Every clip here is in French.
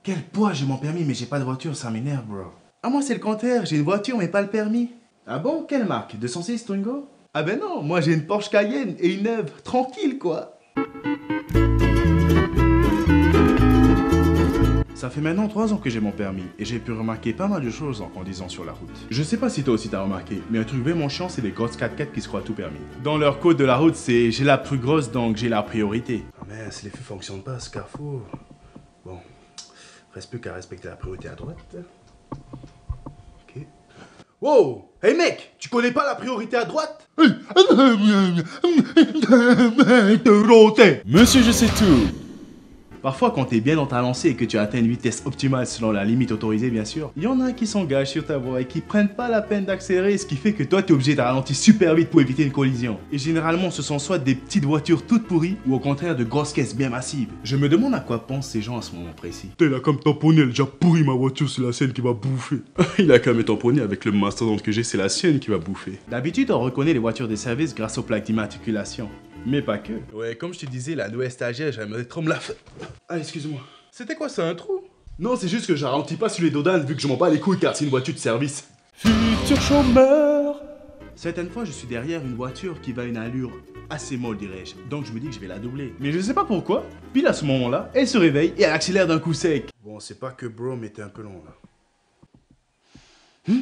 Quel poids, j'ai mon permis mais j'ai pas de voiture, ça m'énerve, bro. Ah, moi c'est le contraire, j'ai une voiture mais pas le permis. Ah bon, quelle marque? 206 Twingo? Ah ben non, moi j'ai une Porsche Cayenne et une neuve, tranquille quoi. Ça fait maintenant 3 ans que j'ai mon permis et j'ai pu remarquer pas mal de choses en conduisant sur la route. Je sais pas si toi aussi t'as remarqué, mais un truc vraiment chiant c'est les grosses 4x4 qui se croient tout permis. Dans leur code de la route c'est j'ai la plus grosse donc j'ai la priorité. Ah mince, les feux fonctionnent pas à ce carrefour. Bon, reste plus qu'à respecter la priorité à droite. Ok. Wow! Hey mec, tu connais pas la priorité à droite? Monsieur, je sais tout. Parfois, quand t'es bien dans ta lancée et que tu atteins une vitesse optimale selon la limite autorisée, bien sûr, il y en a qui s'engagent sur ta voie et qui prennent pas la peine d'accélérer, ce qui fait que toi, t'es obligé de ralentir super vite pour éviter une collision. Et généralement, ce sont soit des petites voitures toutes pourries ou au contraire de grosses caisses bien massives. Je me demande à quoi pensent ces gens à ce moment précis. T'es là comme tamponné, elle a déjà pourri ma voiture, c'est la sienne qui va bouffer. Il a qu'à me tamponner avec le mastodonte que j'ai, c'est la sienne qui va bouffer. D'habitude, on reconnaît les voitures de service grâce aux plaques d'immatriculation. Mais pas que. Ouais, comme je te disais, la nouvelle stagiaire, j'aimerais trop me la faire. Ah, excuse-moi. C'était quoi ça, un trou? Non, c'est juste que je ralentis pas sur les dodanes vu que je m'en bats les couilles car c'est une voiture de service. Futur chômeur. Certaines fois, je suis derrière une voiture qui va à une allure assez molle, dirais-je. Donc je me dis que je vais la doubler. Mais je sais pas pourquoi. Pile à ce moment-là, elle se réveille et elle accélère d'un coup sec. Bon, c'est pas que bro, mais t'es un peu long là.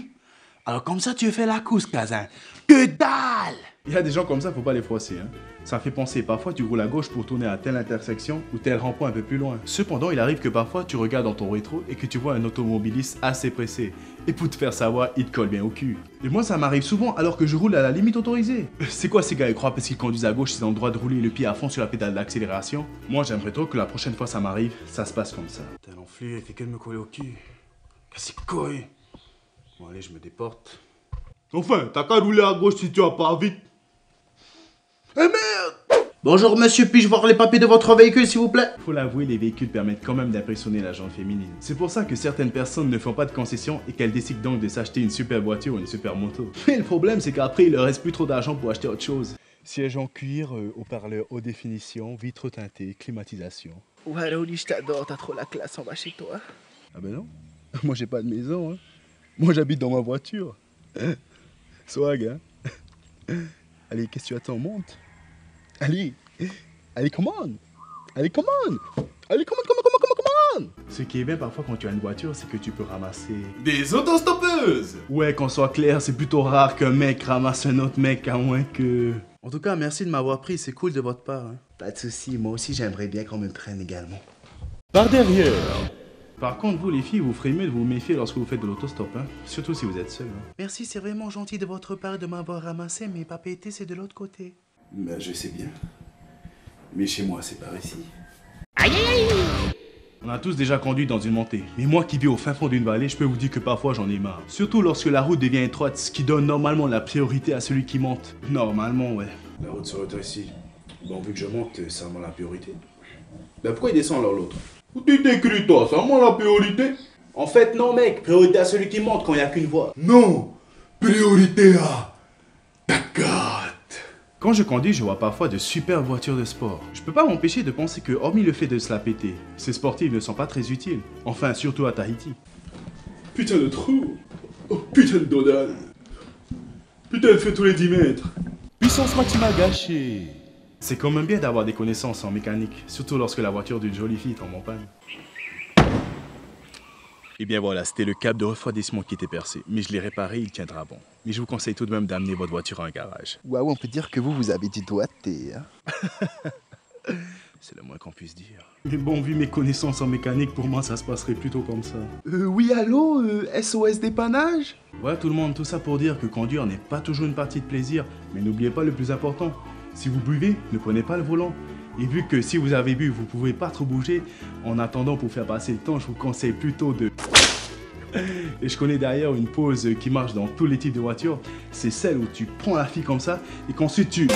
Alors comme ça, tu fais la course, Kazan. Que dalle! Il y a des gens comme ça, faut pas les froisser, hein. Ça fait penser, parfois tu roules à gauche pour tourner à telle intersection ou tel rond-point un peu plus loin. Cependant, il arrive que parfois tu regardes dans ton rétro et que tu vois un automobiliste assez pressé. Et pour te faire savoir, il te colle bien au cul. Et moi, ça m'arrive souvent alors que je roule à la limite autorisée. C'est quoi ces gars, ils croient parce qu'ils conduisent à gauche, ils ont le droit de rouler le pied à fond sur la pédale d'accélération? Moi, j'aimerais trop que la prochaine fois ça m'arrive, ça se passe comme ça. T'as l'enflure, il fait qu'elle me coller au cul. Qu'est-ce que c'est couille? Bon allez, je me déporte. Enfin, t'as qu'à rouler à gauche si tu vas pas vite. Eh merde! Bonjour monsieur, puis-je voir les papiers de votre véhicule s'il vous plaît? Faut l'avouer, les véhicules permettent quand même d'impressionner la gente féminine. C'est pour ça que certaines personnes ne font pas de concessions et qu'elles décident donc de s'acheter une super voiture ou une super moto. Mais le problème c'est qu'après il leur reste plus trop d'argent pour acheter autre chose. Siège en cuir, haut-parleur haute définition, vitres teintées, climatisation. Ouais, Raouli, je t'adore, t'as trop la classe en bas chez toi. Ah ben non, moi j'ai pas de maison, hein. Moi j'habite dans ma voiture. Swag, hein. Allez, qu'est-ce que tu attends, monte. Allez, allez, come on. Allez, come on. Allez, come on. Ce qui est bien parfois quand tu as une voiture, c'est que tu peux ramasser... Des autostoppeuses. Ouais, qu'on soit clair, c'est plutôt rare qu'un mec ramasse un autre mec, à moins que... En tout cas, merci de m'avoir pris, c'est cool de votre part. Hein. Pas de soucis, moi aussi j'aimerais bien qu'on me prenne également. Par derrière. Par contre, vous les filles, vous ferez mieux de vous méfier lorsque vous faites de l'autostop, hein. Surtout si vous êtes seul. Hein. Merci, c'est vraiment gentil de votre part de m'avoir ramassé, mais Papété, c'est de l'autre côté. Ben, je sais bien. Mais chez moi, c'est par ici. Aïe aïe aïe! On a tous déjà conduit dans une montée, mais moi qui vis au fin fond d'une vallée, je peux vous dire que parfois j'en ai marre. Surtout lorsque la route devient étroite, ce qui donne normalement la priorité à celui qui monte. Normalement, ouais. La route se rétrécit. Bon, vu que je monte, ça a la priorité. Ben, pourquoi il descend alors l'autre? Où tu t'écris toi, ça a la priorité? En fait, non mec, priorité à celui qui monte quand il n'y a qu'une voie. Non, priorité à ta carte. Quand je conduis, je vois parfois de super voitures de sport. Je peux pas m'empêcher de penser que, hormis le fait de se la péter, ces sportifs ne sont pas très utiles. Enfin, surtout à Tahiti. Putain de trou. Oh putain de dodane. Putain, elle fait tous les 10 mètres. Puissance maximale gâchée. C'est quand même bien d'avoir des connaissances en mécanique, surtout lorsque la voiture d'une jolie fille tombe en panne. Et bien voilà, c'était le câble de refroidissement qui était percé, mais je l'ai réparé, il tiendra bon. Mais je vous conseille tout de même d'amener votre voiture à un garage. Waouh, on peut dire que vous avez du doigté, hein. C'est le moins qu'on puisse dire. Mais bon, vu mes connaissances en mécanique, pour moi ça se passerait plutôt comme ça. Oui, allô, SOS dépannage? Voilà tout le monde, tout ça pour dire que conduire n'est pas toujours une partie de plaisir, mais n'oubliez pas le plus important. Si vous buvez, ne prenez pas le volant. Et vu que si vous avez bu, vous pouvez pas trop bouger, en attendant pour faire passer le temps, je vous conseille plutôt de... Et je connais d'ailleurs une pause qui marche dans tous les types de voitures, c'est celle où tu prends la fille comme ça et qu'ensuite tu...